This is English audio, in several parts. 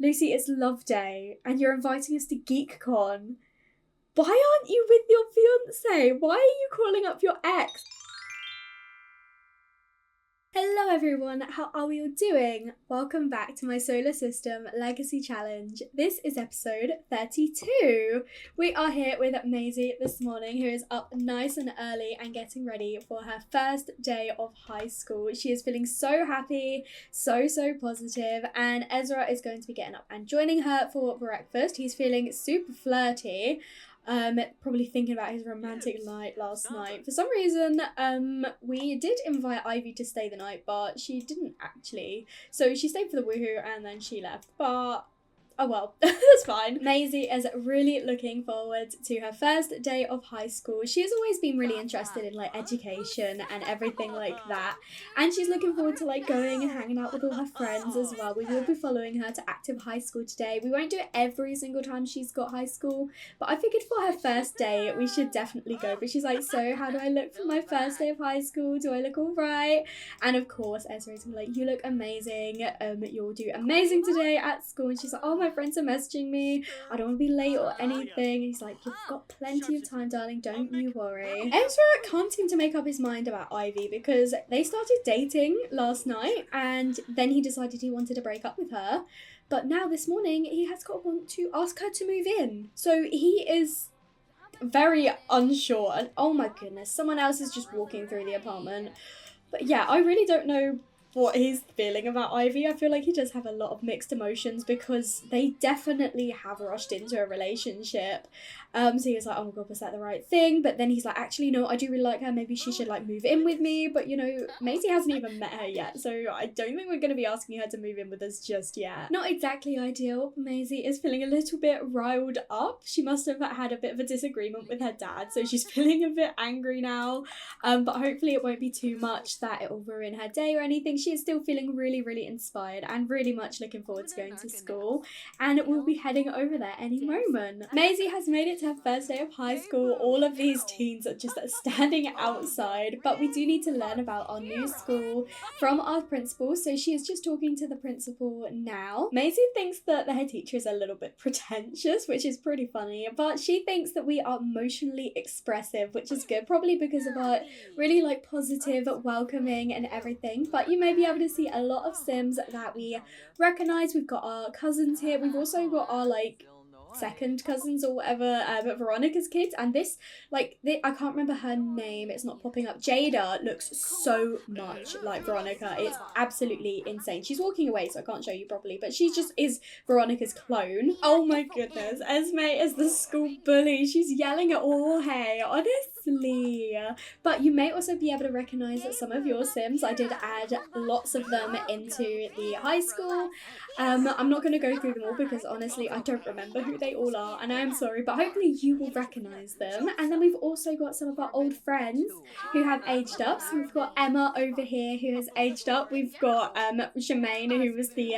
Lucy, it's Love Day, and you're inviting us to GeekCon. Why aren't you with your fiancé? Why are you calling up your ex? Hello everyone, how are we all doing? Welcome back to my Solar System Legacy Challenge. This is episode 32. We are here with Maisie this morning, who is up nice and early and getting ready for her first day of high school. She is feeling so happy, so positive, and Ezra is going to be getting up and joining her for breakfast. He's feeling super flirty. Probably thinking about his romantic night last night. For some reason, we did invite Ivy to stay the night, but she didn't actually. So she stayed for the woohoo and then she left. But oh well, that's fine. Maisie is really looking forward to her first day of high school. She has always been really interested in like education and everything like that. And she's looking forward to like going and hanging out with all her friends as well. We will be following her to active high school today. We won't do it every single time she's got high school, but I figured for her first day we should definitely go. But she's like, so how do I look for my first day of high school? Do I look all right? And of course Ezra's like, you look amazing. You'll do amazing today at school. And she's like, oh, my friends are messaging me, I don't want to be late or anything. And he's like, you've got plenty of time, darling, don't you worry. Ezra can't seem to make up his mind about Ivy because they started dating last night and then he decided he wanted to break up with her, but now this morning he has got to want to ask her to move in. So he is very unsure, and oh my goodness, someone else is just walking through the apartment. But yeah, I really don't know what he's feeling about Ivy. I feel like he does have a lot of mixed emotions because they definitely have rushed into a relationship. So he was like, oh my god, was that the right thing? But then he's like, actually no, I do really like her, maybe she should like move in with me. But you know, Maisie hasn't even met her yet, so I don't think we're going to be asking her to move in with us just yet. Not exactly ideal. Maisie is feeling a little bit riled up. She must have had a bit of a disagreement with her dad, so she's feeling a bit angry now. But hopefully it won't be too much that it will ruin her day or anything. She is still feeling really inspired and really much looking forward to going to school, and we'll be heading over there any moment. Maisie has made it to her first day of high school. All of these teens are just standing outside, but we do need to learn about our new school from our principal, so she is just talking to the principal now. Maisie thinks that the head teacher is a little bit pretentious, which is pretty funny, but she thinks that we are emotionally expressive, which is good, probably because of our really like positive, welcoming and everything. But you may be able to see a lot of Sims that we recognise. We've got our cousins here. We've also got our like second cousins or whatever, Veronica's kids, and this like I can't remember her name, it's not popping up. Jada looks so much like Veronica. It's absolutely insane. She's walking away so I can't show you properly, but she just is Veronica's clone. Oh my goodness, Esme is the school bully. She's yelling at all hay, honestly. But you may also be able to recognise that some of your Sims, I did add lots of them into the high school. I'm not going to go through them all because honestly I don't remember who they all are, and I am sorry, but hopefully you will recognise them. And then we've also got some of our old friends who have aged up. So we've got Emma over here who has aged up. We've got Jermaine, who was the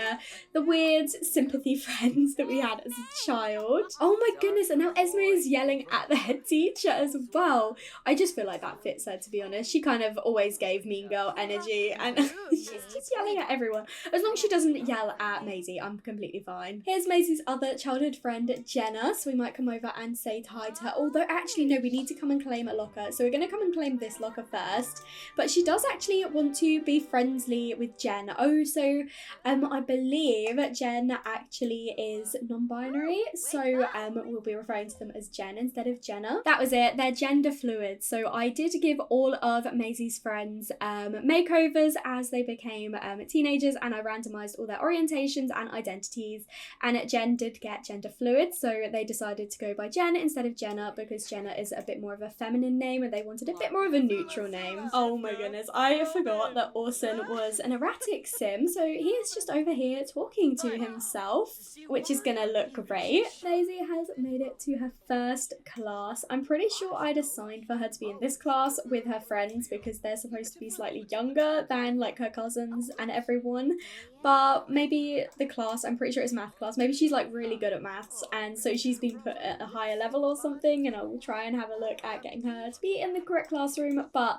weird sympathy friends that we had as a child. Oh my goodness, and now Esme is yelling at the head teacher as well. I just feel like that fits her, to be honest. She kind of always gave mean girl energy, and she's just yelling at everyone. As long as she doesn't yell at Maisie, I'm completely fine. Here's Maisie's other childhood friend, Jenna, so we might come over and say hi to her. Although actually no, we need to come and claim a locker, so we're going to come and claim this locker first. But she does actually want to be friendly with Jen. Oh, so I believe Jen actually is non-binary, so we'll be referring to them as Jen instead of Jenna. That was it, they're gender fluid. So I did give all of Maisie's friends makeovers as they became teenagers, and I randomized all their orientations and identities, and Jen did get gender fluid, so they decided to go by Jen instead of Jenna because Jenna is a bit more of a feminine name and they wanted a bit more of a neutral name. Oh my goodness, I forgot that Orson was an erratic sim, so he is just over here talking to himself, which is gonna look great. Maisie has made it to her first class. I'm pretty sure I'd assigned for her to be in this class with her friends because they're supposed to be slightly younger than like her cousins and everyone, but maybe the class, I'm pretty sure it's math class, maybe she's like really good at maths and so she's been put at a higher level or something, and I will try and have a look at getting her to be in the correct classroom. But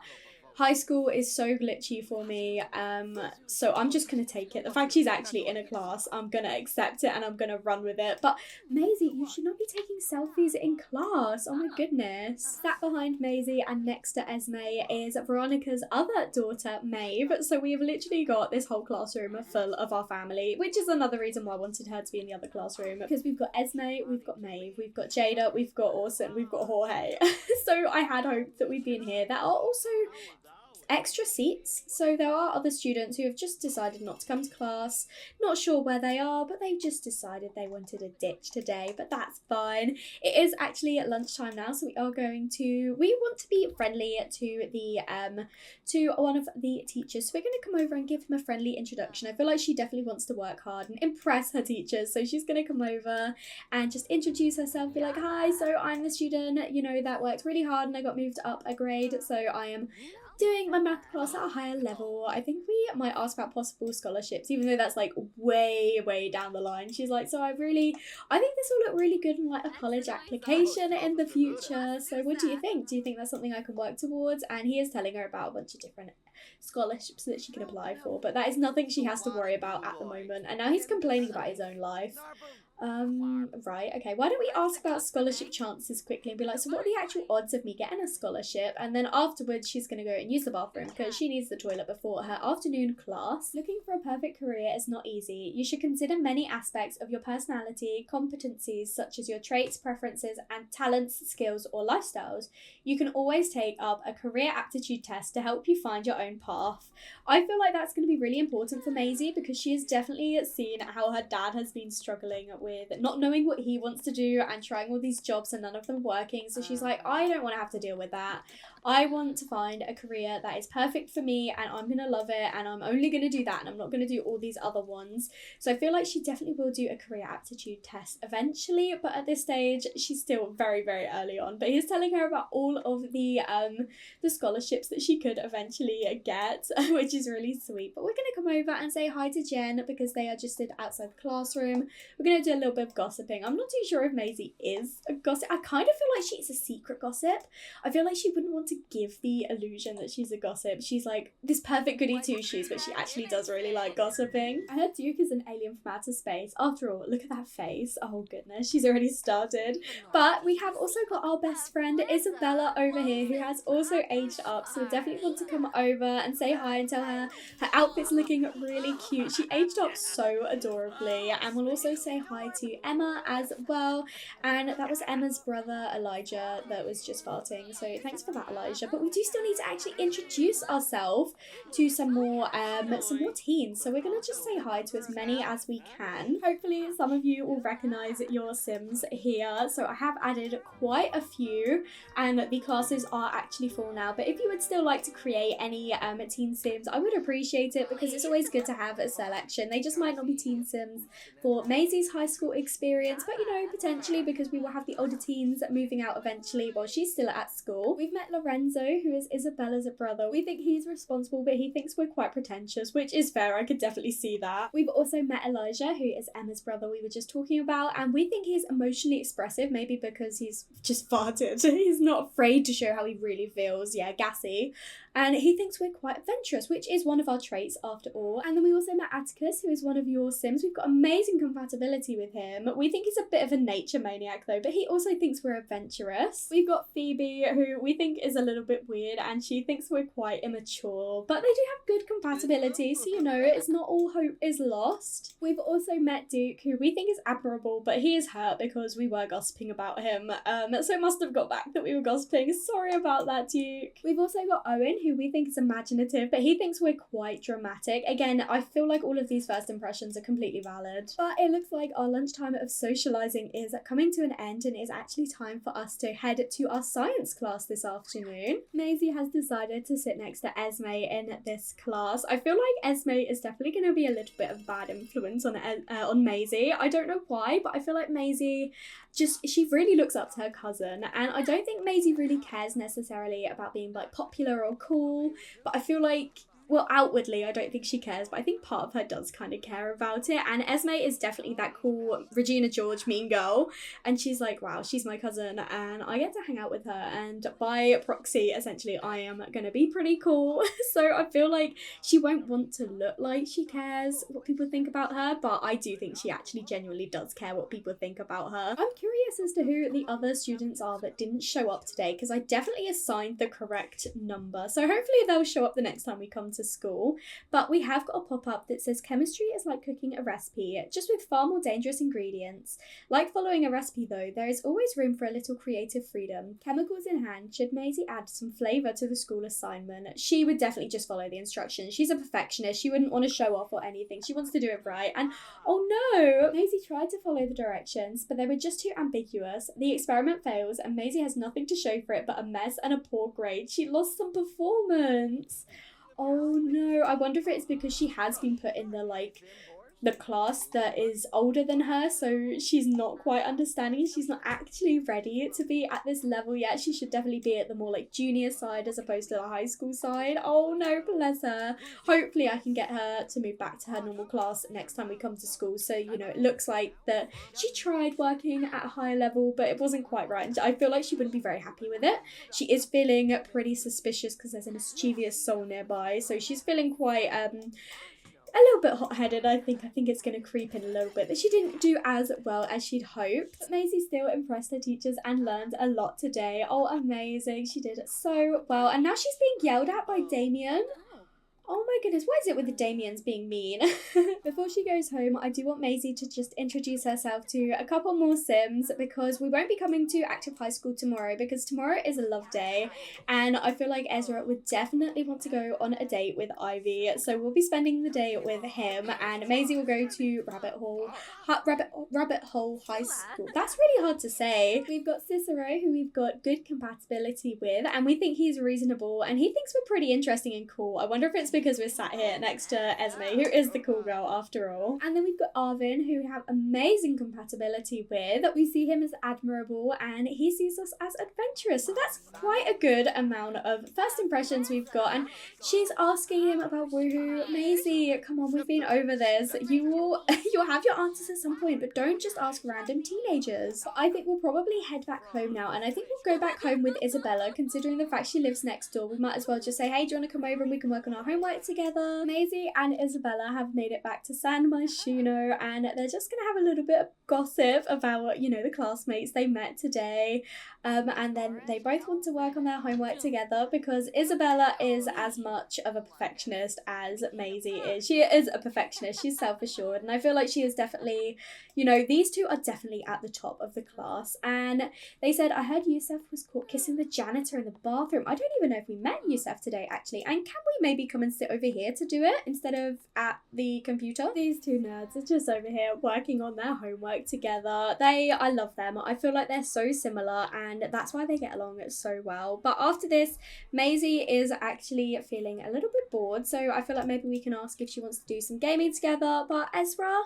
High school is so glitchy for me, so I'm just gonna take it. The fact she's actually in a class, I'm gonna accept it and I'm gonna run with it. But Maisie, you should not be taking selfies in class. Oh my goodness. Sat behind Maisie and next to Esme is Veronica's other daughter, Maeve. So we've literally got this whole classroom full of our family, which is another reason why I wanted her to be in the other classroom, because we've got Esme, we've got Maeve, we've got Jada, we've got Orson, we've got Jorge. So I had hoped that we'd be in here. There are also extra seats, so there are other students who have just decided not to come to class, not sure where they are, but they've just decided they wanted a ditch today, but that's fine. It is actually at lunchtime now, so we want to be friendly to one of the teachers, so we're going to come over and give him a friendly introduction. I feel like she definitely wants to work hard and impress her teachers, so she's going to come over and just introduce herself, be like, hi, so I'm the student, that worked really hard and I got moved up a grade, so I am doing my math class at a higher level. I think we might ask about possible scholarships, even though that's like way down the line. She's like, so I think this will look really good in like a college application in the future. So what do you think? Do you think that's something I can work towards? And he is telling her about a bunch of different scholarships that she can apply for, but that is nothing she has to worry about at the moment. And now he's complaining about his own life. Right, okay, why don't we ask about scholarship chances quickly and be like, so what are the actual odds of me getting a scholarship? And then afterwards she's going to go and use the bathroom because she needs the toilet before her afternoon class. Looking for a perfect career is not easy. You should consider many aspects of your personality, competencies such as your traits, preferences, and talents, skills, or lifestyles. You can always take up a career aptitude test to help you find your own path. I feel like that's going to be really important for Maisie because she has definitely seen how her dad has been struggling with not knowing what he wants to do and trying all these jobs and none of them working. So she's like, I don't want to have to deal with that. I want to find a career that is perfect for me and I'm going to love it and I'm only going to do that and I'm not going to do all these other ones. So I feel like she definitely will do a career aptitude test eventually, but at this stage she's still very early on. But he's telling her about all of the scholarships that she could eventually get, which is really sweet. But we're going to come over and say hi to Jen because they are just outside the classroom. We're going to do a little bit of gossiping. I'm not too sure if Maisie is a gossip. I kind of feel like she's a secret gossip. I feel like she wouldn't want to give the illusion that she's a gossip. She's like this perfect goody two-shoes, but she actually does really like gossiping. I heard Duke is an alien from outer space. After all, look at that face. Oh goodness, she's already started. But we have also got our best friend Isabella over here who has also aged up, so we definitely want to come over and say hi and tell her her outfit's looking really cute. She aged up so adorably. And we'll also say hi to Emma as well, and that was Emma's brother Elijah that was just farting, so thanks for that, Elijah. But we do still need to actually introduce ourselves to some more teens, so we're gonna just say hi to as many as we can. Hopefully some of you will recognize your Sims here, so I have added quite a few and the classes are actually full now, but if you would still like to create any teen Sims, I would appreciate it because it's always good to have a selection. They just might not be teen Sims for Maisie's high school experience, but potentially because we will have the older teens moving out eventually while she's still at school. We've met Lorenzo, who is Isabella's brother. We think he's responsible, but he thinks we're quite pretentious, which is fair. I could definitely see that. We've also met Elijah, who is Emma's brother we were just talking about, and we think he's emotionally expressive, maybe because he's just farted. He's not afraid to show how he really feels. Yeah, gassy. And he thinks we're quite adventurous, which is one of our traits after all. And then we also met Atticus, who is one of your Sims. We've got amazing compatibility with him. We think he's a bit of a nature maniac though, but he also thinks we're adventurous. We've got Phoebe, who we think is a little bit weird, and she thinks we're quite immature, but they do have good compatibility, so it's not all hope is lost. We've also met Duke, who we think is admirable, but he is hurt because we were gossiping about him, so it must have got back that we were gossiping. Sorry about that, Duke. We've also got Owen, who we think is imaginative, but he thinks we're quite dramatic. Again, I feel like all of these first impressions are completely valid. But it looks like our lunchtime of socialising is coming to an end, and it is actually time for us to head to our science class this afternoon. Maisie has decided to sit next to Esme in this class. I feel like Esme is definitely going to be a little bit of bad influence on Maisie. I don't know why, but I feel like Maisie she really looks up to her cousin, and I don't think Maisie really cares necessarily about being like popular or cool, but I feel like well, outwardly, I don't think she cares, but I think part of her does kind of care about it. And Esme is definitely that cool Regina George mean girl. And she's like, wow, she's my cousin and I get to hang out with her. And by proxy, essentially, I am going to be pretty cool. So I feel like she won't want to look like she cares what people think about her, but I do think she actually genuinely does care what people think about her. I'm curious as to who the other students are that didn't show up today, because I definitely assigned the correct number. So hopefully they'll show up the next time we come to school. But we have got a pop-up that says chemistry is like cooking a recipe, just with far more dangerous ingredients. Like following a recipe though, there is always room for a little creative freedom. Chemicals in hand, should Maisie add some flavour to the school assignment? She would definitely just follow the instructions. She's a perfectionist. She wouldn't want to show off or anything. She wants to do it right. And oh no! Maisie tried to follow the directions, but they were just too ambiguous. The experiment fails and Maisie has nothing to show for it but a mess and a poor grade. She lost some performance. Oh no, I wonder if it's because she has been put in the class that is older than her, so she's not quite understanding. She's not actually ready to be at this level yet. She should definitely be at the more like junior side as opposed to the high school side. Oh no, bless her. Hopefully I can get her to move back to her normal class next time we come to school. So, you know, it looks like that she tried working at a higher level, but it wasn't quite right. And I feel like she wouldn't be very happy with it. She is feeling pretty suspicious because there's a mischievous soul nearby. So she's feeling quite a little bit hot-headed. I think it's going to creep in a little bit, that she didn't do as well as she'd hoped. But Maisie still impressed her teachers and learned a lot today. Oh, amazing. She did so well. And now she's being yelled at by Damien. Oh my goodness, what is it with the Damians being mean? Before she goes home, I do want Maisie to just introduce herself to a couple more Sims, because we won't be coming to Active High School tomorrow, because tomorrow is a love day and I feel like Ezra would definitely want to go on a date with Ivy. So we'll be spending the day with him and Maisie will go to Rabbit Hole High School. That's really hard to say. We've got Cicero, who we've got good compatibility with, and we think he's reasonable and he thinks we're pretty interesting and cool. I wonder if it's because we're sat here next to Esme, who is the cool girl after all. And then we've got Arvin, who we have amazing compatibility with. We see him as admirable and he sees us as adventurous. So that's quite a good amount of first impressions we've got. And she's asking him about woohoo. Maisie, come on, we've been over this. You'll have your answers at some point, but don't just ask random teenagers. But I think we'll probably head back home now, and I think we'll go back home with Isabella, considering the fact she lives next door. We might as well just say, hey, do you want to come over and we can work on our homework together? Maisie and Isabella have made it back to San Myshuno and they're just going to have a little bit of gossip about, you know, the classmates they met today. And then they both want to work on their homework together because Isabella is as much of a perfectionist as Maisie is. She is a perfectionist. She's self-assured and I feel like she is definitely, you know, these two are definitely at the top of the class. And they said, I heard Yusuf was caught kissing the janitor in the bathroom. I don't even know if we met Yusuf today actually. And can we maybe come and sit over here to do it instead of at the computer? These two nerds are just over here working on their homework together. I love them. I feel like they're so similar and that's why they get along so well. But after this, Maisie is actually feeling a little bit bored, so I feel like maybe we can ask if she wants to do some gaming together. But Ezra,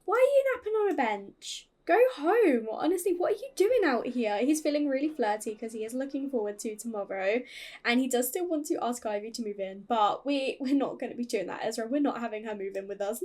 why are you napping on a bench? Go home. Honestly, what are you doing out here? He's feeling really flirty because he is looking forward to tomorrow. And he does still want to ask Ivy to move in. But we're not going to be doing that, Ezra. We're not having her move in with us.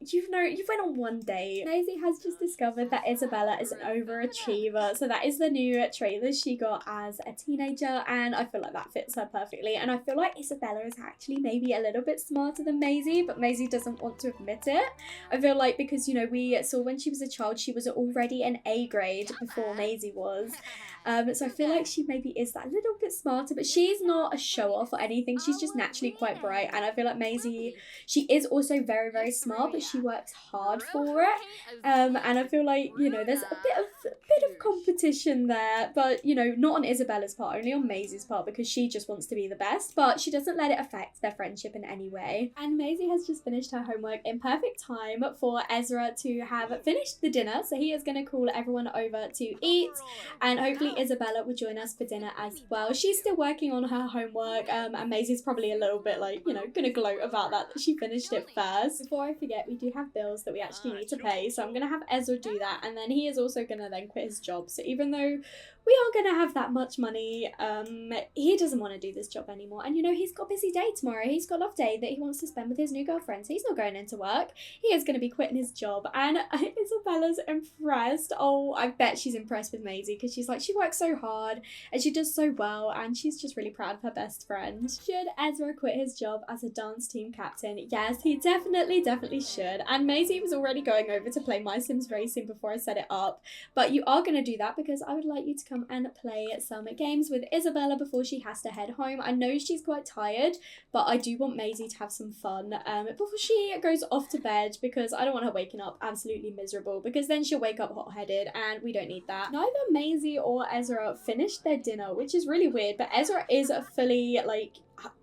You've went on one date. Maisie has just discovered that Isabella is an overachiever. So that is the new trait that she got as a teenager. And I feel like that fits her perfectly. And I feel like Isabella is actually maybe a little bit smarter than Maisie. But Maisie doesn't want to admit it. I feel like because, you know, we saw when she was a child, she was already an A grade before Maisie was. So I feel like she maybe is that little bit smarter. But she's not a show-off or anything. She's just naturally quite bright. And I feel like Maisie, she is also very, very smart. But she works hard for it, and I feel like, you know, there's a bit of competition there, but you know, not on Isabella's part, only on Maisie's part, because she just wants to be the best, but she doesn't let it affect their friendship in any way. And Maisie has just finished her homework in perfect time for Ezra to have finished the dinner, so he is going to call everyone over to eat, and hopefully Isabella will join us for dinner as well. She's still working on her homework, and Maisie's probably a little bit like, you know, gonna gloat about that she finished it first. Before I forget, we do have bills that we actually need to pay, so I'm going to have Ezra do that, and then he is also going to then quit his job. So even though we aren't going to have that much money, he doesn't want to do this job anymore. And you know, he's got a busy day tomorrow. He's got a love day that he wants to spend with his new girlfriend, so he's not going into work. He is going to be quitting his job. And Isabella's impressed. Oh, I bet she's impressed with Maisie, because she's like, she works so hard and she does so well, and she's just really proud of her best friend. Should Ezra quit his job as a dance team captain? Yes, he definitely should. And Maisie was already going over to play My Sims Racing before I set it up, but you are going to do that because I would like you to come and play some games with Isabella before she has to head home. I know she's quite tired, but I do want Maisie to have some fun before she goes off to bed, because I don't want her waking up absolutely miserable, because then she'll wake up hot-headed and we don't need that. Neither Maisie or Ezra finished their dinner, which is really weird, but Ezra is fully like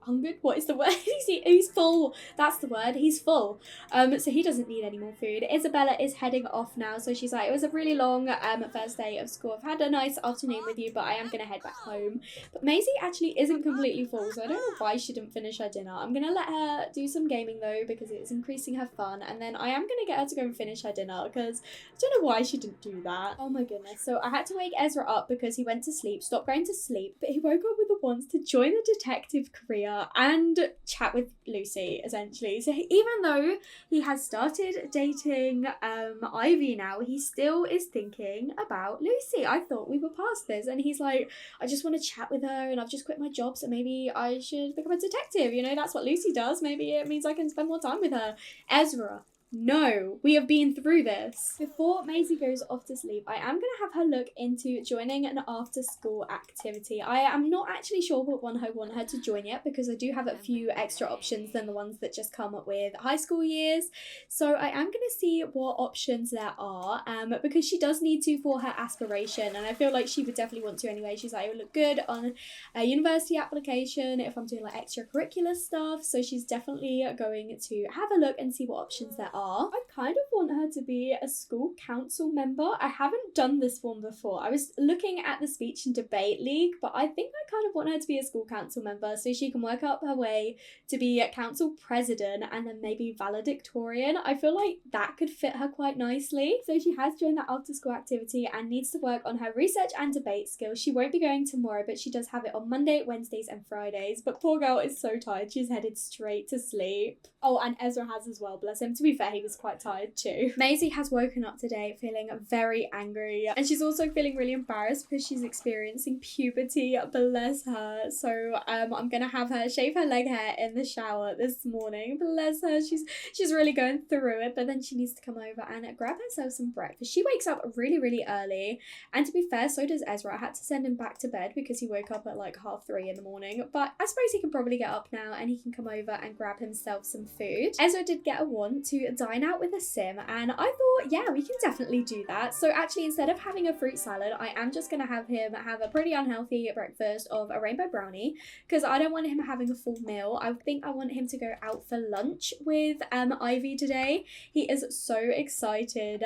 hungered. What is the word? He's full. That's the word. He's full. So he doesn't need any more food. Isabella is heading off now, so she's like, it was a really long first day of school. I've had a nice afternoon with you, but I am gonna head back home. But Maisie actually isn't completely full, so I don't know why she didn't finish her dinner. I'm gonna let her do some gaming though, because it's increasing her fun, and then I am gonna get her to go and finish her dinner, because I don't know why she didn't do that. Oh my goodness. So I had to wake Ezra up because he went to sleep, stopped going to sleep, but he woke up with the wants to join the detective career and chat with Lucy, essentially. So even though he has started dating Ivy now, he still is thinking about Lucy. I thought we were past this, and he's like, I just want to chat with her, and I've just quit my job, so maybe I should become a detective. You know, that's what Lucy does. Maybe it means I can spend more time with her. Ezra, no, we have been through this. Before Maisie goes off to sleep, I am going to have her look into joining an after-school activity. I am not actually sure what one I want her to join yet, because I do have a few extra options than the ones that just come up with high school years. So I am going to see what options there are, because she does need to for her aspiration, and I feel like she would definitely want to anyway. She's like, it would look good on a university application if I'm doing like extracurricular stuff. So she's definitely going to have a look and see what options there are. I kind of want her to be a school council member. I haven't done this one before. I was looking at the speech and debate league, but I think I kind of want her to be a school council member so she can work up her way to be a council president and then maybe valedictorian. I feel like that could fit her quite nicely. So she has joined that after school activity and needs to work on her research and debate skills. She won't be going tomorrow, but she does have it on Monday, Wednesdays and Fridays. But poor girl is so tired. She's headed straight to sleep. Oh, and Ezra has as well, bless him. To be fair, he was quite tired too. Maisie has woken up today feeling very angry, and she's also feeling really embarrassed because she's experiencing puberty, bless her. So I'm gonna have her shave her leg hair in the shower this morning, bless her. She's really going through it, but then she needs to come over and grab herself some breakfast. She wakes up really early, and to be fair, so does Ezra. I had to send him back to bed because he woke up at like 3:30 in the morning, but I suppose he can probably get up now and he can come over and grab himself some food. Ezra did get a want to dine out with a sim, and I thought, yeah, we can definitely do that. So actually, instead of having a fruit salad, I am just gonna have him have a pretty unhealthy breakfast of a rainbow brownie, because I don't want him having a full meal. I think I want him to go out for lunch with Ivy today. He is so excited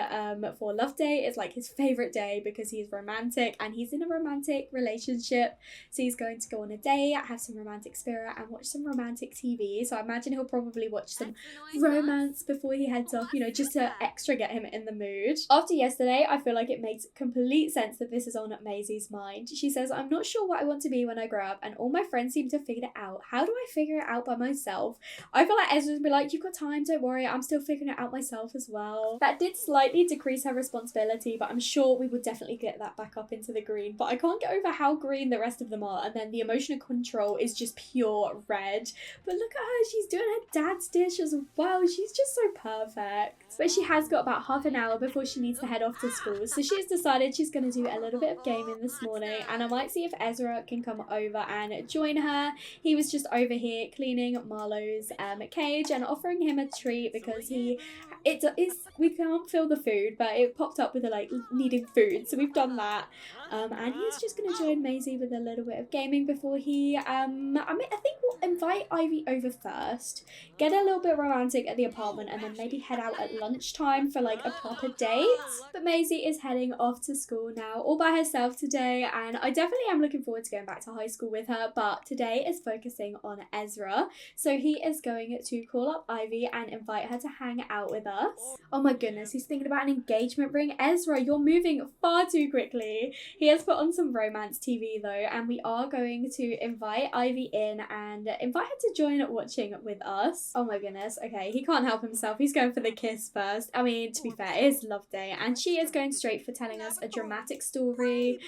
for Love Day. It's like his favorite day because he's romantic and he's in a romantic relationship. So he's going to go on a date, have some romantic spirit and watch some romantic TV. So I imagine he'll probably watch some romance before he heads off, you know, just to extra get him in the mood. After yesterday, I feel like it makes complete sense that this is on Maisie's mind. She says, I'm not sure what I want to be when I grow up, and all my friends seem to figure it out. How do I figure it out by myself? I feel like Ezra's be like, you've got time, don't worry, I'm still figuring it out myself as well. That did slightly decrease her responsibility, but I'm sure we would definitely get that back up into the green. But I can't get over how green the rest of them are, and then the emotional control is just pure red. But look at her, she's doing her dad's dish as well. She's just so perfect. But she has got about half an hour before she needs to head off to school, so she's decided she's going to do a little bit of gaming this morning, and I might see if Ezra can come over and join her. He was just over here cleaning Marlowe's cage and offering him a treat because we can't feel the food, but it popped up with like needing food, so we've done that. And he's just going to join Maisie with a little bit of gaming before he I think we'll invite Ivy over first, get a little bit romantic at the apartment, and then maybe head out at lunchtime for like a proper date. But Maisie is heading off to school now all by herself today, and I definitely am looking forward to going back to high school with her, but today is focusing on Ezra. So he is going to call up Ivy and invite her to hang out with us. Oh my goodness, he's thinking about an engagement ring. Ezra, you're moving far too quickly. He has put on some romance TV though, and we are going to invite Ivy in and invite her to join watching with us. Oh my goodness, okay, he can't help himself. He's going for the kiss first. I mean, to be fair, it is love day, and she is going straight for telling us a dramatic story.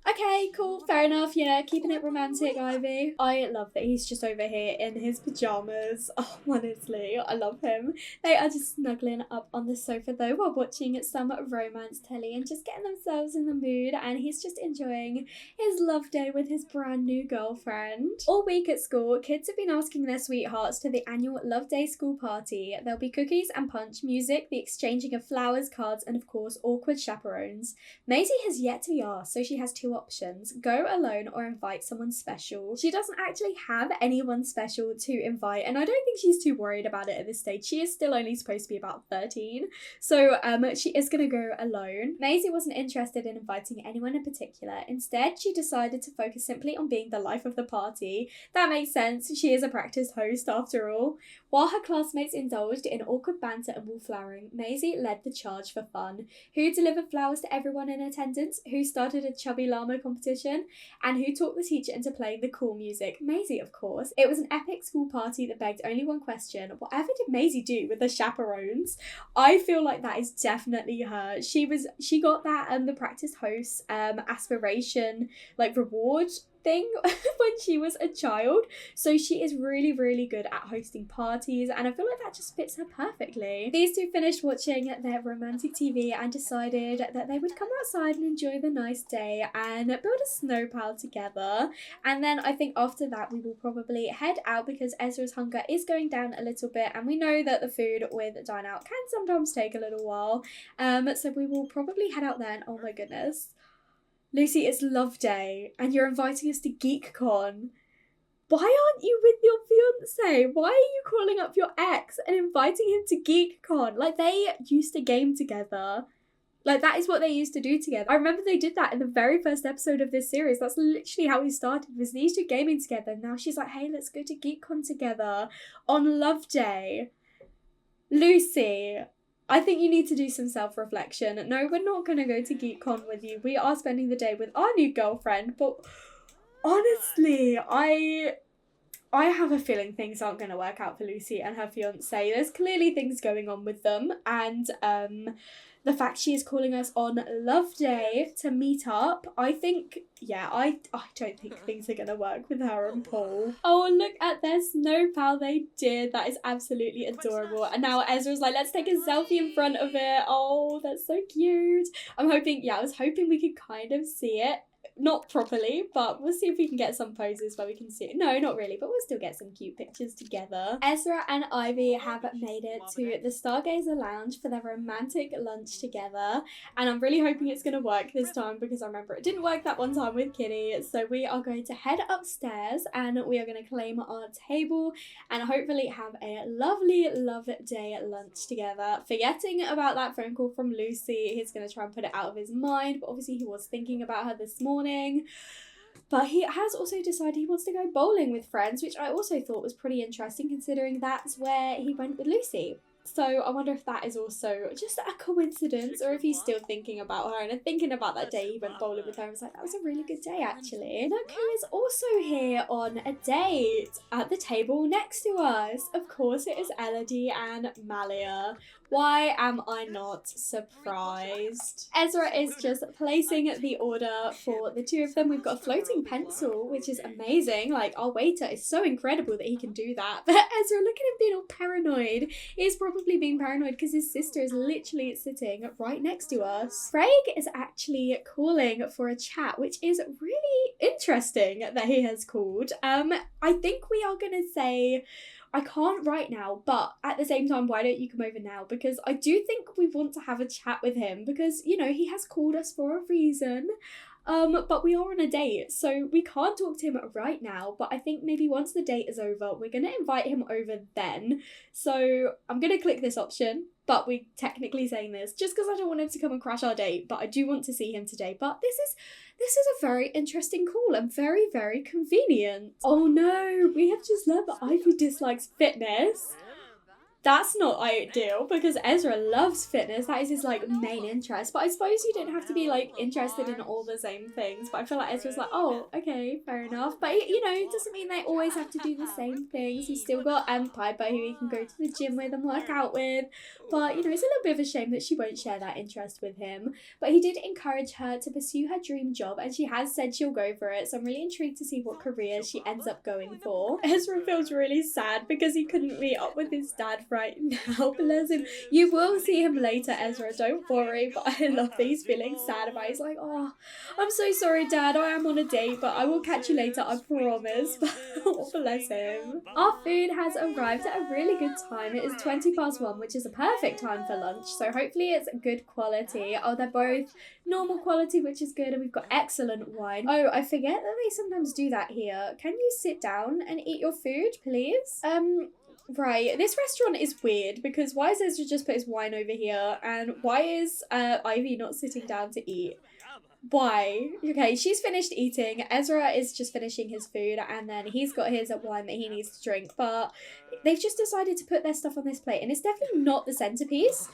Okay, cool, fair enough, yeah, keeping it romantic, Ivy. I love that he's just over here in his pyjamas. Oh, honestly, I love him. They are just snuggling up on the sofa though while watching some romance telly and just getting themselves in the mood, and he's just enjoying his love day with his brand new girlfriend. All week at school, kids have been asking their sweethearts to the annual Love Day school party. There'll be cookies and punch, music, the exchanging of flowers, cards, and of course, awkward chaperones. Maisie has yet to be asked, so she has two options: go alone or invite someone special. She doesn't actually have anyone special to invite, and I don't think she's too worried about it at this stage. She is still only supposed to be about 13, so she is gonna go alone. Maisie wasn't interested in inviting anyone in particular. Instead, she decided to focus simply on being the life of the party. That makes sense, she is a practice host after all. While her classmates indulged in awkward banter and wallflowering, Maisie led the charge for fun. Who delivered flowers to everyone in attendance? Who started a chubby llama competition? And who talked the teacher into playing the cool music? Maisie, of course. It was an epic school party that begged only one question: whatever did Maisie do with the chaperones? I feel like that is definitely her. She got that the practice host aspiration like reward thing when she was a child, so she is really good at hosting parties, and I feel like that just fits her perfectly. These two finished watching their romantic TV and decided that they would come outside and enjoy the nice day and build a snow pile together, and then I think after that we will probably head out because Ezra's hunger is going down a little bit, and we know that the food with dine out can sometimes take a little while, so we will probably head out then. Oh my goodness, Lucy, it's Love Day, and you're inviting us to GeekCon. Why aren't you with your fiancé? Why are you calling up your ex and inviting him to GeekCon? Like, they used to game together. Like, that is what they used to do together. I remember they did that in the very first episode of this series. That's literally how we started, was these two gaming together. Now she's like, hey, let's go to GeekCon together on Love Day. Lucy, I think you need to do some self-reflection. No, we're not going to go to GeekCon with you. We are spending the day with our new girlfriend, but honestly, I have a feeling things aren't going to work out for Lucy and her fiancé. There's clearly things going on with them, and the fact she is calling us on Love Day to meet up, I think, yeah, I don't think things are going to work with her and Paul. Oh, look at their snow pal they did. That is absolutely adorable. And now Ezra's like, let's take a selfie in front of it. Oh, that's so cute. I was hoping we could kind of see it. Not properly, but we'll see if we can get some poses where we can see it. No, not really, but we'll still get some cute pictures together. Ezra and Ivy have made it to the Stargazer Lounge for their romantic lunch together, and I'm really hoping it's going to work this time because I remember it didn't work that one time with Kitty. So we are going to head upstairs and we are going to claim our table and hopefully have a lovely Love Day lunch together. Forgetting about that phone call from Lucy, he's going to try and put it out of his mind, but obviously he was thinking about her this morning. But he has also decided he wants to go bowling with friends, which I also thought was pretty interesting considering that's where he went with Lucy. So I wonder if that is also just a coincidence, or if he's still thinking about her and thinking about that day he went bowling with her and was like, that was a really good day actually. Look who is also here on a date at the table next to us. Of course it is Elodie and Malia. Why am I not surprised? Ezra is just placing the order for the two of them. We've got a floating pencil, which is amazing. Like, our waiter is so incredible that he can do that. But Ezra, look at him being all paranoid. He's probably being paranoid because his sister is literally sitting right next to us. Craig is actually calling for a chat, which is really interesting that he has called. I think we are going to say, I can't right now, but at the same time, why don't you come over now? Because I do think we want to have a chat with him because, you know, he has called us for a reason. But we are on a date, so we can't talk to him right now, but I think maybe once the date is over, we're gonna invite him over then. So I'm gonna click this option, but we're technically saying this just because I don't want him to come and crash our date, but I do want to see him today. But this is a very interesting call and very, very convenient. Oh no, we have just learned that Ivy dislikes fitness. That's not ideal because Ezra loves fitness. That is his like main interest. But I suppose you don't have to be like interested in all the same things. But I feel like Ezra's like, oh, okay, fair enough. But you know, it doesn't mean they always have to do the same things. He's still got Piper who he can go to the gym with and work out with. But you know, it's a little bit of a shame that she won't share that interest with him. But he did encourage her to pursue her dream job, and she has said she'll go for it. So I'm really intrigued to see what career she ends up going for. Ezra feels really sad because he couldn't meet up with his dad right now. Bless him. You will see him later, Ezra, don't worry. But I love that he's feeling sad about it. He's like, oh, I'm so sorry, Dad. I am on a date, but I will catch you later, I promise. Oh, bless him. Our food has arrived at a really good time. It is 1:20, which is a perfect time for lunch. So hopefully it's good quality. Oh, they're both normal quality, which is good. And we've got excellent wine. Oh, I forget that they sometimes do that here. Can you sit down and eat your food, please? Right, this restaurant is weird because why has Ezra just put his wine over here and why is Ivy not sitting down to eat? Why? Okay, she's finished eating. Ezra is just finishing his food and then he's got his wine that he needs to drink, but they've just decided to put their stuff on this plate and it's definitely not the centerpiece.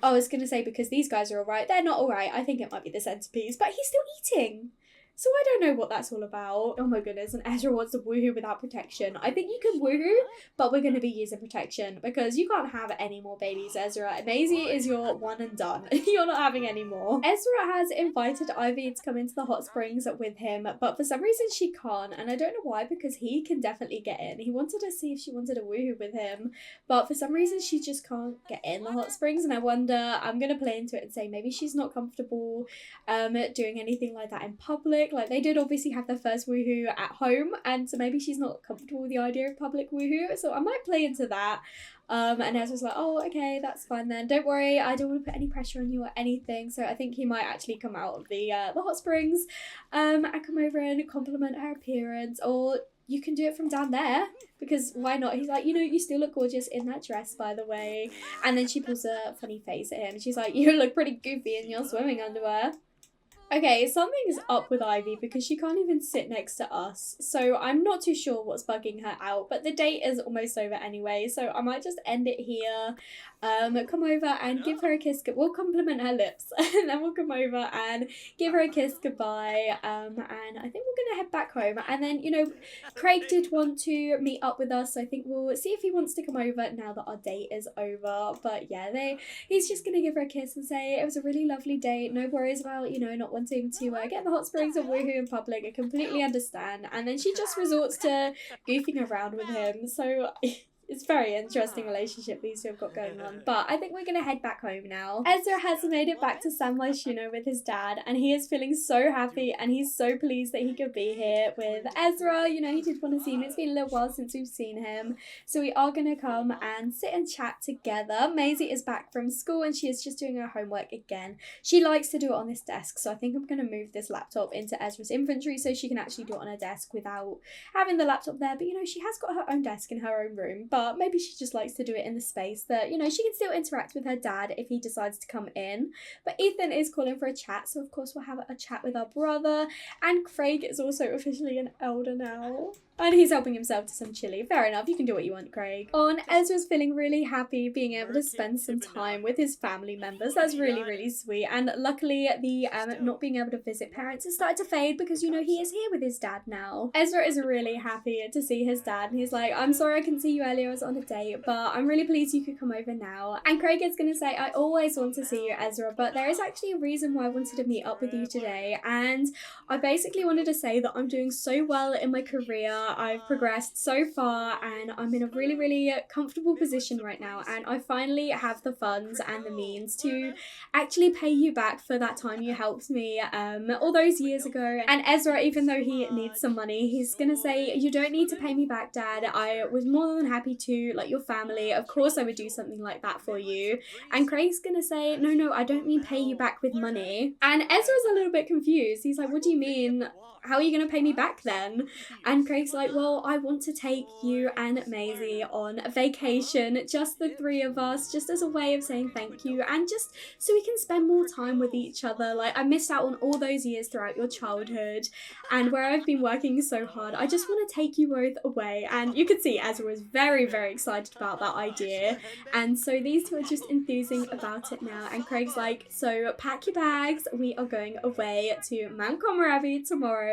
I was going to say because these guys are alright. They're not alright. I think it might be the centerpiece, but he's still eating. So I don't know what that's all about. Oh my goodness, and Ezra wants to woohoo without protection. I think you can woohoo, but we're going to be using protection because you can't have any more babies, Ezra. Maisie is your one and done. You're not having any more. Ezra has invited Ivy to come into the hot springs with him, but for some reason she can't, and I don't know why because he can definitely get in. He wanted to see if she wanted to woohoo with him, but for some reason she just can't get in the hot springs, and I wonder, I'm going to play into it and say maybe she's not comfortable doing anything like that in public. Like they did obviously have their first woohoo at home and so maybe she's not comfortable with the idea of public woohoo, so I might play into that. And Ezra's like, oh, okay, that's fine then. Don't worry, I don't want to put any pressure on you or anything. So I think he might actually come out of the hot springs and come over and compliment her appearance, or you can do it from down there because why not? He's like, you know, you still look gorgeous in that dress, by the way. And then she pulls a funny face at him. She's like, you look pretty goofy in your swimming underwear. Okay, something's up with Ivy because she can't even sit next to us. So I'm not too sure what's bugging her out, but the date is almost over anyway. So I might just end it here. Come over and give her a kiss. We'll compliment her lips and then we'll come over and give her a kiss goodbye. And I think we're going to head back home. And then, you know, Craig did want to meet up with us. So I think we'll see if he wants to come over now that our date is over. But yeah, he's just going to give her a kiss and say it was a really lovely date. No worries about, you know, not wanting to get in the hot springs or woohoo in public. I completely understand. And then she just resorts to goofing around with him. So it's a very interesting relationship these two have got going on. But I think we're going to head back home now. Ezra has made it back to San Myshuno with his dad, and he is feeling so happy, and he's so pleased that he could be here with Ezra. You know, he did want to see him. It's been a little while since we've seen him. So we are going to come and sit and chat together. Maisie is back from school, and she is just doing her homework again. She likes to do it on this desk, so I think I'm going to move this laptop into Ezra's inventory so she can actually do it on her desk without having the laptop there. But, you know, she has got her own desk in her own room, but maybe she just likes to do it in the space that, you know, she can still interact with her dad if he decides to come in. But Ethan is calling for a chat, so of course we'll have a chat with our brother. And Craig is also officially an elder now. And he's helping himself to some chili. Fair enough, you can do what you want, Craig. And Ezra's feeling really happy being able to spend some time with his family members. That's really, really sweet. And luckily, the not being able to visit parents has started to fade because, you know, he is here with his dad now. Ezra is really happy to see his dad. And he's like, I'm sorry I couldn't see you earlier, I was on a date, but I'm really pleased you could come over now. And Craig is going to say, I always want to see you, Ezra, but there is actually a reason why I wanted to meet up with you today. And I basically wanted to say that I'm doing so well in my career. I've progressed so far and I'm in a really, really comfortable position right now, and I finally have the funds and the means to actually pay you back for that time you helped me all those years ago. And Ezra, even though he needs some money, he's gonna say, you don't need to pay me back, Dad. I was more than happy to, like, your family. Of course I would do something like that for you. And Craig's gonna say, no, I don't mean pay you back with money. And Ezra's a little bit confused. He's like, what do you mean? How are you going to pay me back then? And Craig's like, well, I want to take you and Maisie on a vacation, just the three of us, just as a way of saying thank you and just so we can spend more time with each other. Like, I missed out on all those years throughout your childhood and where I've been working so hard. I just want to take you both away. And you could see Ezra was very, very excited about that idea. And so these two are just enthusing about it now. And Craig's like, so pack your bags. We are going away to Mount Abbey tomorrow.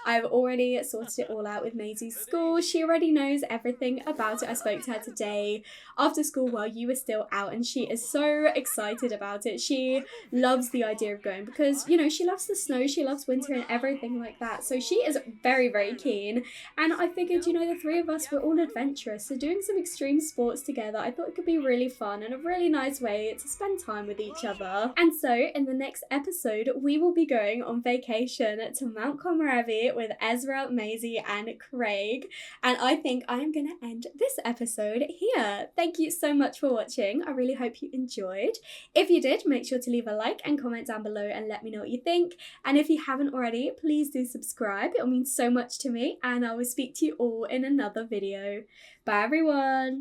I've already sorted it all out with Maisie's school. She already knows everything about it. I spoke to her today after school while you were still out, and she is so excited about it. She loves the idea of going because, you know, she loves the snow, she loves winter and everything like that. So she is very, very keen. And I figured, you know, the three of us were all adventurous, so doing some extreme sports together, I thought it could be really fun and a really nice way to spend time with each other. And so in the next episode, we will be going on vacation to Mount Abbey with Ezra, Maisie and Craig. And I think I'm going to end this episode here. Thank you so much for watching. I really hope you enjoyed. If you did, make sure to leave a like and comment down below and let me know what you think. And if you haven't already, please do subscribe. It will mean so much to me, and I will speak to you all in another video. Bye everyone!